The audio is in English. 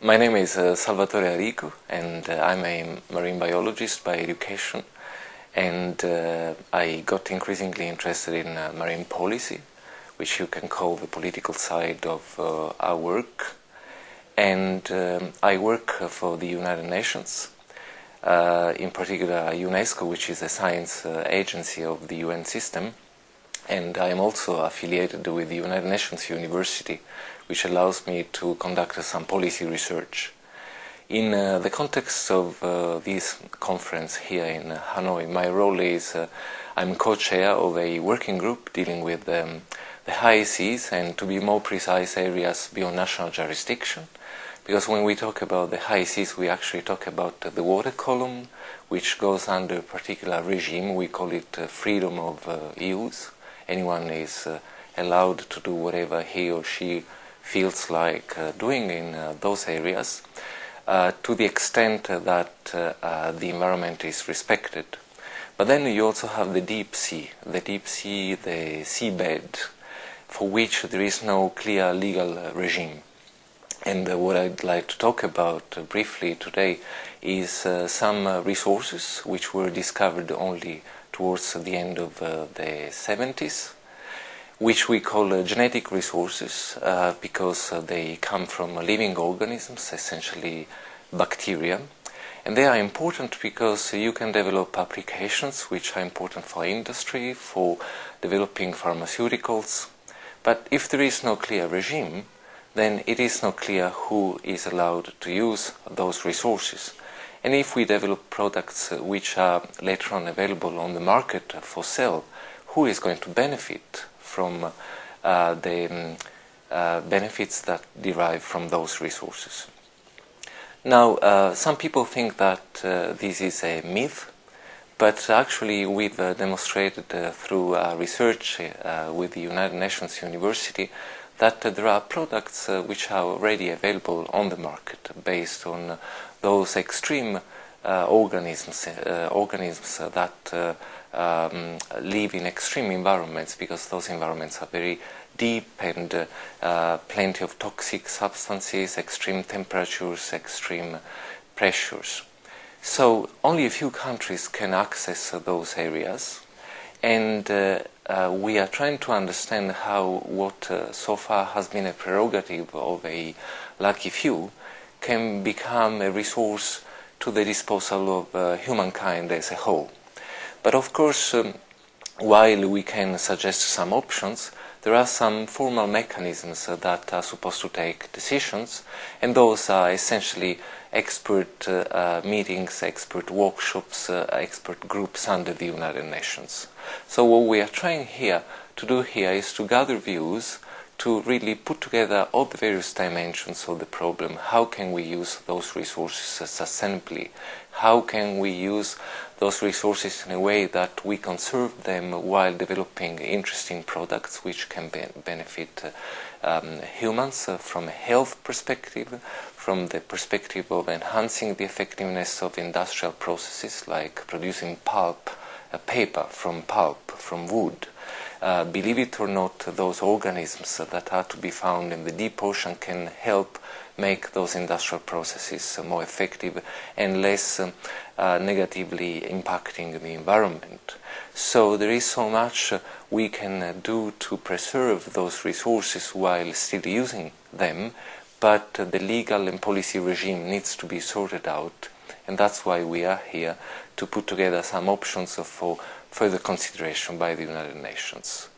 My name is Salvatore Arico, and I'm a marine biologist by education, and I got increasingly interested in marine policy, which you can call the political side of our work. And I work for the United Nations, in particular UNESCO, which is a science agency of the UN system. And I am also affiliated with the United Nations University, which allows me to conduct some policy research. In the context of this conference here in Hanoi, my role is I'm co-chair of a working group dealing with the high seas, and to be more precise, areas beyond national jurisdiction. Because when we talk about the high seas, we actually talk about the water column, which goes under a particular regime. We call it freedom of use. Anyone is allowed to do whatever he or she feels like doing in those areas, to the extent that the environment is respected. But then you also have the deep sea, the seabed, for which there is no clear legal regime. And what I'd like to talk about briefly today is some resources which were discovered only towards the end of the 70s, which we call genetic resources because they come from living organisms, essentially bacteria. And they are important because you can develop applications which are important for industry, for developing pharmaceuticals. But if there is no clear regime, then it is not clear who is allowed to use those resources. And if we develop products which are later on available on the market for sale, who is going to benefit from the benefits that derive from those resources? Now, some people think that this is a myth, but actually we've demonstrated through research with the United Nations University that there are products which are already available on the market based on those extreme organisms that live in extreme environments, because those environments are very deep and plenty of toxic substances, extreme temperatures, extreme pressures. So only a few countries can access those areas, and we are trying to understand how what so far has been a prerogative of a lucky few can become a resource to the disposal of humankind as a whole. But of course, while we can suggest some options, there are some formal mechanisms that are supposed to take decisions, and those are essentially expert meetings, expert workshops, expert groups under the United Nations. So what we are trying to do here is to gather views, to really put together all the various dimensions of the problem. How can we use those resources sustainably? How can we use those resources in a way that we conserve them while developing interesting products which can benefit humans from a health perspective, from the perspective of enhancing the effectiveness of industrial processes like producing paper from wood. Believe it or not, those organisms that are to be found in the deep ocean can help make those industrial processes more effective and less negatively impacting the environment. So there is so much we can do to preserve those resources while still using them, but the legal and policy regime needs to be sorted out, and that's why we are here to put together some options for further consideration by the United Nations.